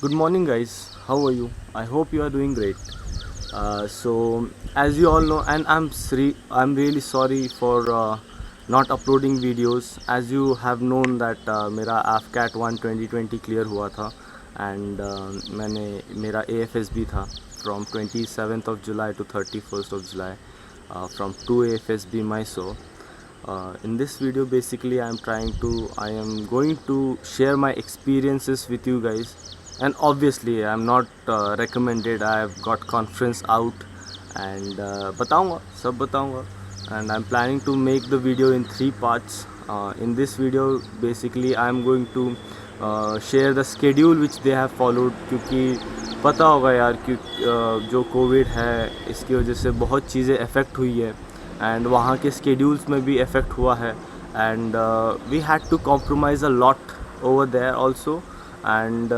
Good morning, guys. How are you? I hope you are doing great. So, as you all know, and I'm really sorry for not uploading videos. As you have known that मेरा AFCAT 1 2020 clear हुआ था, and मैंने मेरा AFSB था from 27th of July to 31st of July, from 2 AFSB Mysore. In this video, basically, I am going to share my experiences with you guys, and obviously I'm not recommended. I have got conference out, and बताऊंगा सब बताऊंगा, and I'm planning to make the video in 3 parts. In this video, basically I'm going to share the schedule which they have followed, क्योंकि पता होगा यार कि जो Covid है इसकी वजह से बहुत चीज़ें अफेक्ट हुई है, एंड वहाँ के स्केड्यूल्स में भी इफ़ेक्ट हुआ है, and we had to compromise a lot over there also, and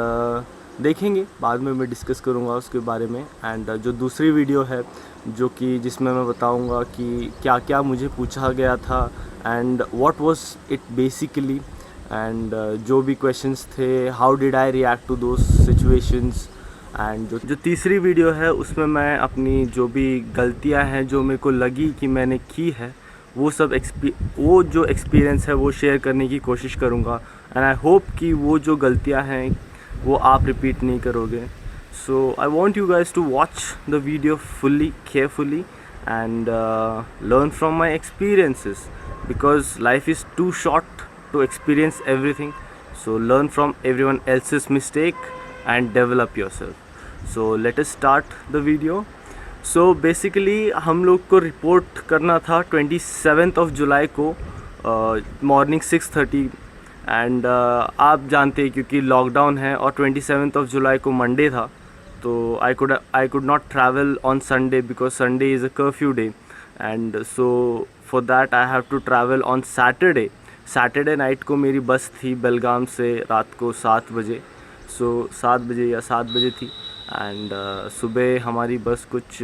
देखेंगे बाद में मैं डिस्कस करूँगा उसके बारे में। एंड जो दूसरी वीडियो है जो कि जिसमें मैं बताऊँगा कि क्या क्या मुझे पूछा गया था, and what was it basically, and जो भी क्वेश्चंस थे, how did I react to those situations. And जो तीसरी वीडियो है उसमें मैं अपनी जो भी गलतियां हैं जो मेरे को लगी कि मैंने की है वो जो एक्सपीरियंस है वो शेयर करने की कोशिश करूँगा, एंड आई होप कि वो जो गलतियां हैं वो आप रिपीट नहीं करोगे। So I want you guys to watch the video fully carefully and learn from my experiences, because life is too short to experience everything. So learn from everyone else's mistake and develop yourself. So let us start the video. So basically हम लोग को report करना था 27th of July को morning 6:30, and आप जानते हैं क्योंकि लॉकडाउन है और 27th of July को मंडे था, तो I could not travel on Sunday because Sunday is a curfew day, and so for that I have to travel on Saturday night को मेरी बस थी बेलगाम से रात को 7 बजे, सो 7 बजे या 7 बजे थी, एंड सुबह हमारी बस कुछ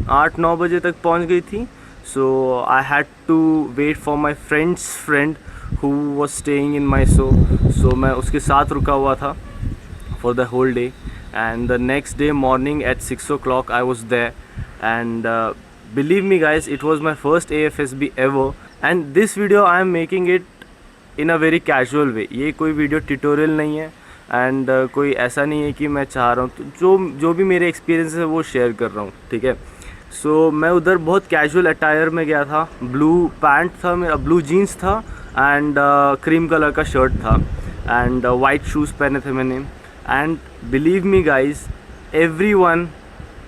8-9 बजे तक पहुंच गई थी। So I had to wait for my friend who was staying in Mysore, so मैं उसके साथ रुका हुआ था for the whole day, and the next day morning at 6 o'clock I was there, and believe me guys, it was my first AFSB ever, and this video I am making it in a very casual way. ये कोई video tutorial नहीं है, and कोई ऐसा नहीं है कि मैं चाह रहा हूँ तो जो भी मेरे एक्सपीरियंस है वो शेयर कर रहा हूँ, ठीक है। सो मैं उधर बहुत कैजुअल अटायर में गया था, ब्लू पैंट था मेरा, ब्लू जीन्स था, एंड क्रीम कलर का शर्ट था, एंड वाइट शूज़ पहने थे मैंने, and believe me guys everyone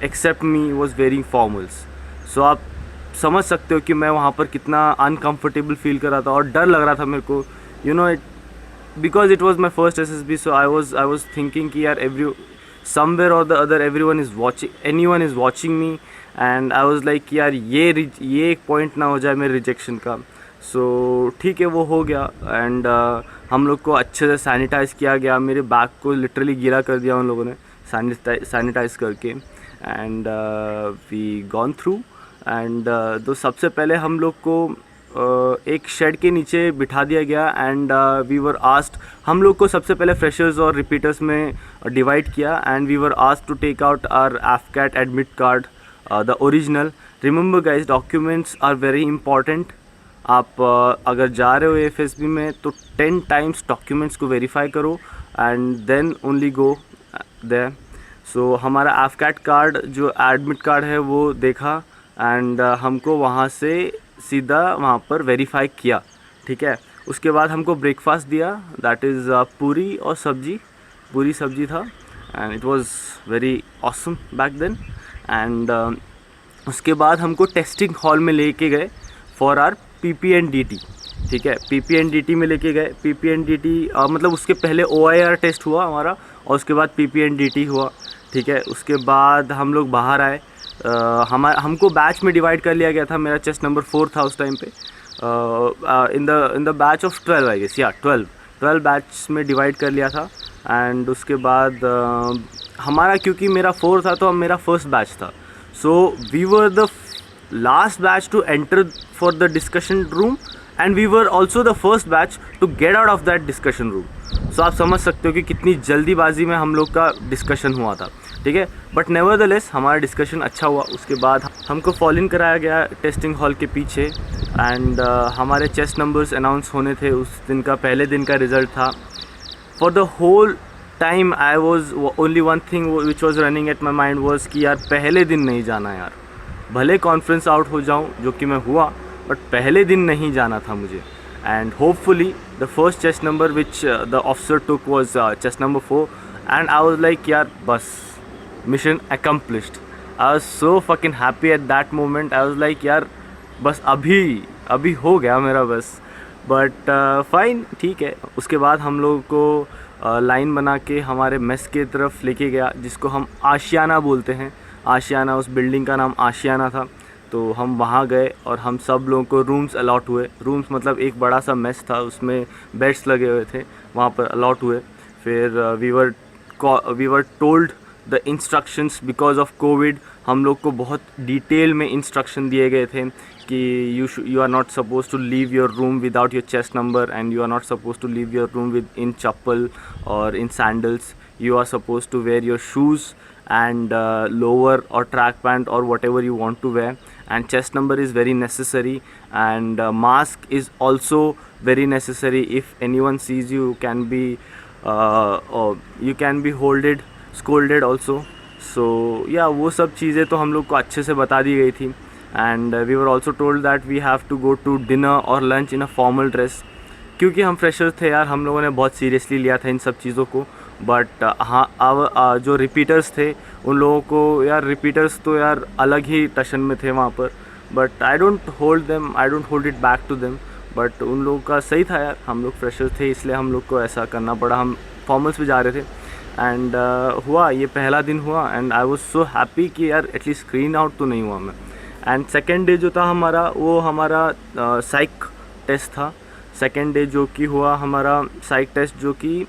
except me was wearing formals. So आप समझ सकते हो कि मैं वहाँ पर कितना अनकम्फर्टेबल फील कर रहा था और डर लग रहा था मेरे को, you know it, because it was my first SSB। So I was thinking कि यार समवेयर और the other anyone is watching me, and I was like यार ये एक पॉइंट ना हो जाए मेरे रिजेक्शन का। सो ठीक है, वो हो गया, एंड हम लोग को अच्छे से सैनिटाइज़ किया गया, मेरे बैग को लिटरली गीला कर दिया उन लोगों ने सैनिटाइज़ करके, and we gone through, and तो सबसे पहले हम लोग को एक शेड के नीचे बिठा दिया गया, एंड वी वर आस्क्ड, हम लोग को सबसे पहले फ्रेशर्स और रिपीटर्स में डिवाइड किया, and we were asked to take out our AFCAT admit card, the original. Remember guys, documents are very important. आप अगर जा रहे हो AFSB में तो 10 times डॉक्यूमेंट्स को वेरीफाई करो, and then only go there. So हमारा AFCAT कार्ड जो एडमिट कार्ड है वो देखा, एंड हमको वहाँ से सीधा वहाँ पर वेरीफाई किया, ठीक है। उसके बाद हमको ब्रेकफास्ट दिया, दैट इज़ पूरी और सब्जी, पूरी सब्जी था, and it was very awesome back then. And उसके बाद हमको टेस्टिंग हॉल में लेके गए फॉर आर PPNDT, ठीक है। PPNDT में लेके गए, PPNDT मतलब उसके पहले OIR टेस्ट हुआ हमारा, और उसके बाद PPNDT हुआ, ठीक है। उसके बाद हम लोग बाहर आए, हमको बैच में डिवाइड कर लिया गया था, मेरा चेस्ट नंबर 4 था उस टाइम पे, in the batch of 12 I guess, या 12 बैच में डिवाइड कर लिया था। एंड उसके बाद हमारा, क्योंकि मेरा 4 था तो मेरा फर्स्ट बैच था, so we were the last batch to enter for the discussion room, and we were also the first batch to get out of that discussion room. So आप समझ सकते हो कि कितनी जल्दीबाजी में हम लोग का डिस्कशन हुआ था, ठीक है। बट नेवरदलेस हमारा डिस्कशन अच्छा हुआ। उसके बाद हमको फॉल इन कराया गया टेस्टिंग हॉल के पीछे एंड हमारे चेस्ट नंबर्स अनाउंस होने थे। उस दिन का पहले दिन का रिज़ल्ट था। For the whole time I was only one thing which was running at my mind was कि यार पहले दिन नहीं जाना यार, भले कॉन्फ्रेंस आउट हो जाऊँ, जो कि मैं हुआ, बट पहले दिन नहीं जाना था मुझे। And hopefully the first chest number which the officer took was chest number 4 and I was like यार बस mission accomplished. I was so fucking happy at that moment. I was like यार बस अभी हो गया मेरा बस। बट फाइन, ठीक है। उसके बाद हम लोगों को लाइन बना के हमारे मेस के तरफ लेके गया, जिसको हम आशियाना बोलते हैं। आशियाना, उस बिल्डिंग का नाम आशियाना था। तो हम वहाँ गए और हम सब लोगों को रूम्स अलॉट हुए। रूम्स मतलब एक बड़ा सा मेस था, उसमें बेड्स लगे हुए थे, वहाँ पर अलॉट हुए। फिर we were told the instructions because of COVID. हम लोग को बहुत डिटेल में इंस्ट्रक्शन दिए गए थे कि you are not suppose to leave your room without your chest number and you are not suppose to leave your room with in chappal और in sandals. You are supposed to wear your shoes and lower or track pant or whatever you want to wear, and chest number is very necessary, and mask is also very necessary. If anyone sees you, you can be scolded also. So yeah, वो सब चीज़ें तो हम लोग को अच्छे से बता दी गई थी। and we were also told that we have to go to dinner or lunch in a formal dress, क्योंकि हम फ्रेशर्स थे यार, हम लोगों ने बहुत सीरियसली लिया था इन सब चीज़ों को। बट हाँ, अब जो रिपीटर्स थे उन लोगों को यार, रिपीटर्स तो यार अलग ही टशन में थे वहाँ पर। But I don't hold it back to them. But उन लोगों का सही था यार, हम लोग फ्रेशर्स थे इसलिए हम लोग को ऐसा करना पड़ा। हम फॉर्मल्स भी जा रहे थे एंड हुआ, ये पहला दिन हुआ and I was so happy कि यार एटलीस्ट स्क्रीन आउट तो नहीं हुआ मैं। एंड सेकेंड डे जो था हमारा, वो हमारा साइक टेस्ट था। सेकेंड डे जो कि हुआ हमारा साइक टेस्ट, जो कि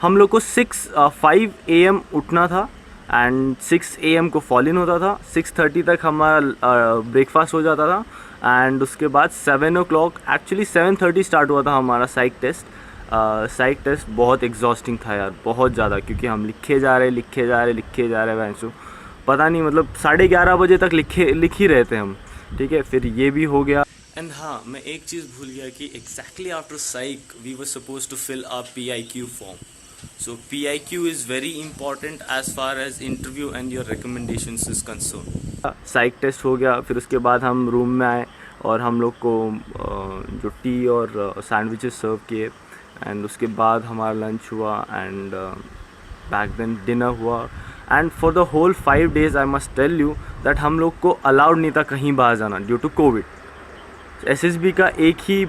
हम लोग को 5 AM उठना था एंड 6 AM को फॉल इन होता था। 6:30 तक हमारा ब्रेकफास्ट हो जाता था एंड उसके बाद 7 o'clock, एक्चुअली 7:30 स्टार्ट हुआ था हमारा साइक टेस्ट। साइक टेस्ट बहुत एग्जॉस्टिंग था यार, बहुत ज़्यादा, क्योंकि हम लिखे जा रहे वैंसो, पता नहीं मतलब 11:30 बजे तक लिख ही रहे थे हम, ठीक है। फिर ये भी हो गया। एंड हाँ, मैं एक चीज़ भूल गया कि exactly after psych we were suppose to fill a PIQ form. So PIQ is very important as far as interview and your recommendations is concerned. Psych test हो गया, फिर उसके बाद हम रूम में आए और हम लोग को जो टी और सैंडविचेस सर्व किए एंड उसके बाद हमारा लंच हुआ एंड बैक देन डिनर हुआ। And for the whole 5 days I must tell you that हम लोग को अलाउड नहीं था कहीं बाहर जाना ड्यू टू कोविड। SSB का एक ही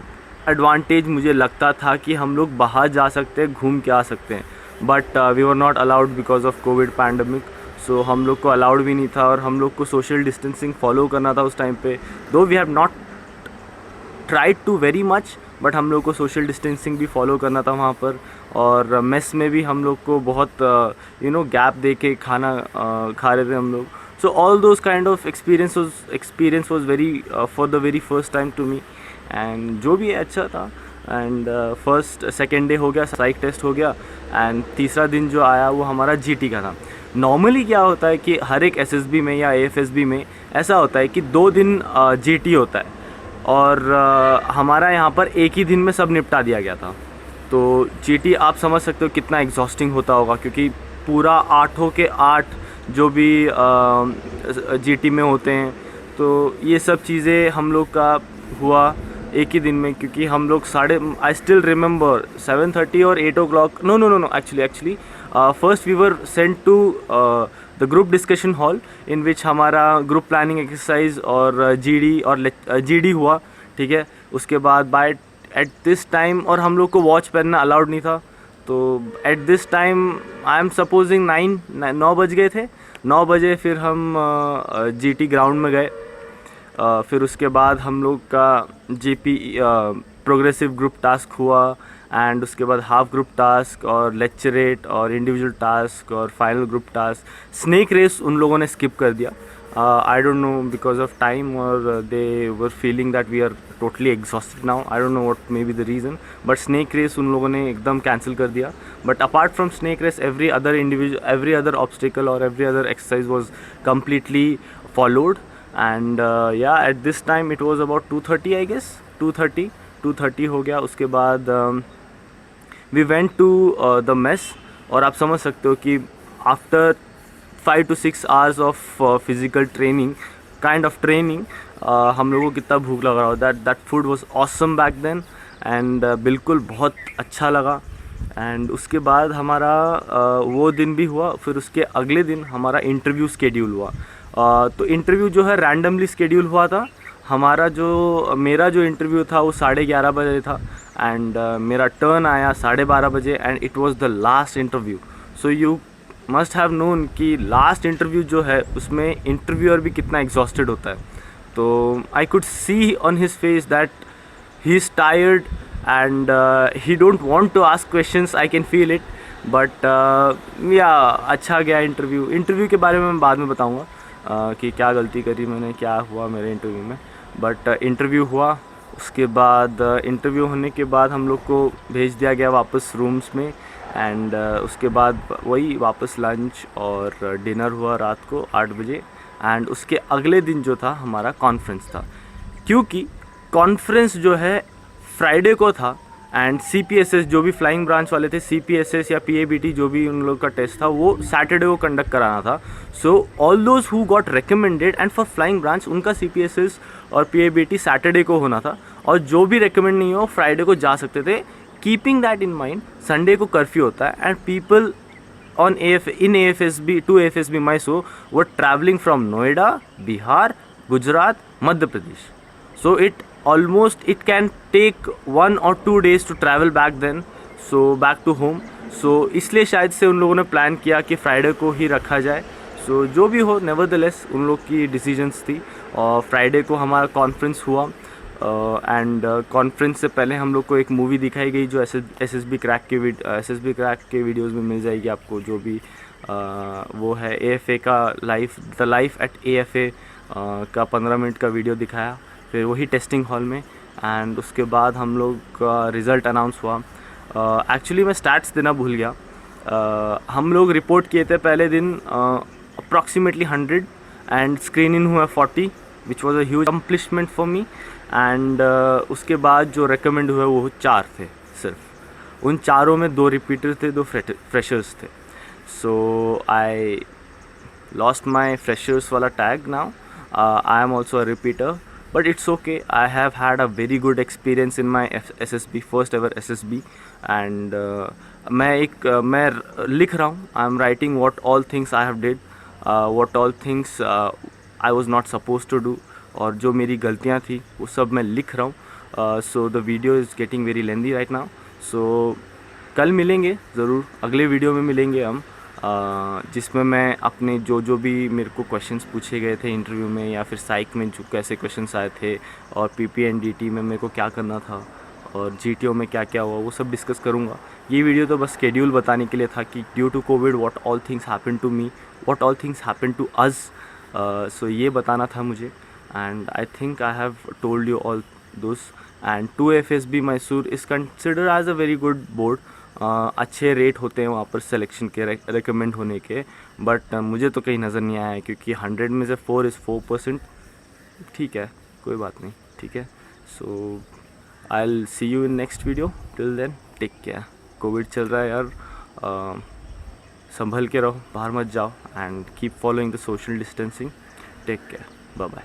एडवांटेज मुझे लगता था कि हम लोग बाहर जा सकते हैं, घूम के आ सकते हैं, but we were not allowed because of covid pandemic. So हम लोग को अलाउड भी नहीं था और हम लोग को सोशल डिस्टेंसिंग फॉलो करना था उस टाइम पे। Though we have not tried to very much, but हम लोग को सोशल डिस्टेंसिंग भी फॉलो करना था वहाँ पर। और मेस में भी हम लोग को बहुत गैप दे के खाना खा रहे थे हम लोग। So all those kind of experience was very for the very first time to me, and जो भी अच्छा था। एंड सेकेंड डे हो गया, साइक टेस्ट हो गया एंड तीसरा दिन जो आया वो हमारा GT का था। नॉर्मली क्या होता है कि हर एक SSB में या AFSB में ऐसा होता है कि 2 दिन GT होता है और हमारा यहाँ पर एक ही दिन में सब निपटा दिया गया था। तो GT आप समझ सकते हो कितना एग्जॉस्टिंग होता होगा, क्योंकि पूरा 8 के 8 जो भी GT में होते हैं, तो ये सब चीज़ें हम लोग का हुआ एक ही दिन में। क्योंकि हम लोग आई स्टिल रिमेंबर 7:30 और 8 o'clock, no actually first we were sent to the group discussion hall in which हमारा ग्रुप प्लानिंग एक्सरसाइज और GD हुआ, ठीक है। उसके बाद एट दिस टाइम, और हम लोग को वॉच पहनना अलाउड नहीं था, तो at this time I am supposing 9 बज गए थे। 9 बजे फिर हम GT ग्राउंड में गए। फिर उसके बाद हम लोग का GP प्रोग्रेसिव ग्रुप टास्क हुआ एंड उसके बाद हाफ ग्रुप टास्क और लेक्चरेट और इंडिविजुअल टास्क और final group task. Snake race उन लोगों ने स्किप कर दिया, I don't know because of time or they were feeling that we are totally exhausted now. I don't know what may be the reason. But snake race उन लोगों ने एकदम cancel कर दिया. But apart from snake race, every other obstacle or every other exercise was completely followed. And yeah, at this time it was about 2:30 I guess. 2:30 हो गया. उसके बाद we went to the mess. और आप समझ सकते हो कि after 5 to 6 hours of physical training, kind of training, हम लोगों को कितना भूख लग रहा हो. that food was awesome back then and बिल्कुल बहुत अच्छा लगा. एंड उसके बाद हमारा वो दिन भी हुआ. फिर उसके अगले दिन हमारा इंटरव्यू स्केड्यूल हुआ. तो इंटरव्यू जो है रैंडमली स्केड्यूल हुआ था. मेरा जो इंटरव्यू था वो 11:30 बजे था एंड मेरा टर्न आया 12:30 बजे and it was the last interview. So you must have known कि लास्ट इंटरव्यू जो है उसमें इंटरव्यूअर भी कितना एग्जॉस्टेड होता है. तो I could see on his face that he is tired and he don't want to ask questions. I can feel it, but yeah, अच्छा गया इंटरव्यू के बारे में मैं बाद में बताऊंगा कि क्या गलती करी मैंने, क्या हुआ मेरे इंटरव्यू में. बट इंटरव्यू हुआ. उसके बाद इंटरव्यू होने के बाद हम लोग को भेज दिया गया वापस रूम्स में एंड उसके बाद वही वापस लंच और डिनर हुआ रात को 8 बजे. एंड उसके अगले दिन जो था हमारा कॉन्फ्रेंस था, क्योंकि कॉन्फ्रेंस जो है फ्राइडे को था एंड CPSS जो भी फ्लाइंग ब्रांच वाले थे, CPSS या PABT जो भी उन लोग का टेस्ट था वो सैटरडे को कंडक्ट कराना था. सो all those who got recommended and for flying branch उनका CPSS और PABT सैटरडे को होना था और जो भी रिकमेंड नहीं हो फ्राइडे को जा सकते थे. Keeping that in mind Sunday को कर्फ्यू होता है and people in AFSB to AFSB Mysore were traveling from Noida, Bihar, Gujarat, Madhya Pradesh. So it can take 1 or 2 days to travel back then, so back to home. So इसलिए शायद से उन लोगों ने plan किया कि Friday को ही रखा जाए. So जो भी हो नेवरदलेस उन लोग की डिसीजंस थी. और फ्राइडे को हमारा कॉन्फ्रेंस हुआ एंड कॉन्फ्रेंस से पहले हम लोग को एक मूवी दिखाई गई जो SSB क्रैक के वीडियोज़ में मिल जाएगी आपको. जो भी वो है AFA का द लाइफ एट AFA का 15 मिनट का वीडियो दिखाया. फिर वही टेस्टिंग हॉल में एंड उसके बाद हम लोग का रिज़ल्ट अनाउंस हुआ. एक्चुअली मैं स्टैट्स देना भूल गया. हम लोग रिपोर्ट किए थे पहले दिन अप्रॉक्सीमेटली 100 एंड स्क्रीन इन हुआ 40 which was a huge accomplishment for me. And उसके बाद जो रिकमेंड हुए वो 4 थे सिर्फ. उन चारों में 2 रिपीटर थे, 2 फ्रेशर्स थे. सो आई लॉस्ट माई फ्रेशर्स वाला tag. Now I am also a repeater. But it's okay. I have had a very good experience in my SSB, first ever SSB, and मैं लिख रहा हूँ. I am writing what all things I have did, what all things I was not supposed to do, और जो मेरी गलतियाँ थी वो सब मैं लिख रहा हूँ. So the video is getting very lengthy right now. So कल मिलेंगे ज़रूर, अगले वीडियो में मिलेंगे हम जिसमें मैं अपने जो भी मेरे को क्वेश्चंस पूछे गए थे इंटरव्यू में या फिर साइक में जो कैसे क्वेश्चंस आए थे और PPNDT में मेरे को क्या करना था और GTO में क्या क्या हुआ वो सब डिस्कस करूँगा. ये वीडियो तो बस शेड्यूल बताने के लिए था कि due to covid what all things happen to me, what all things happen to us. So ये बताना था मुझे and I think I have told you all those. And 2FSB Mysore is consider as a very good board. अच्छे rate होते हैं वहाँ पर selection के रिकमेंड होने के. बट मुझे तो कहीं नज़र नहीं आया है क्योंकि 100 में से 4 इज़ 4%. ठीक है, कोई बात नहीं, ठीक है. So I will see you in next video. Till then take care. Covid चल रहा है यार, संभल के रहो, बाहर मत जाओ and keep following the social distancing. Take care, bye bye.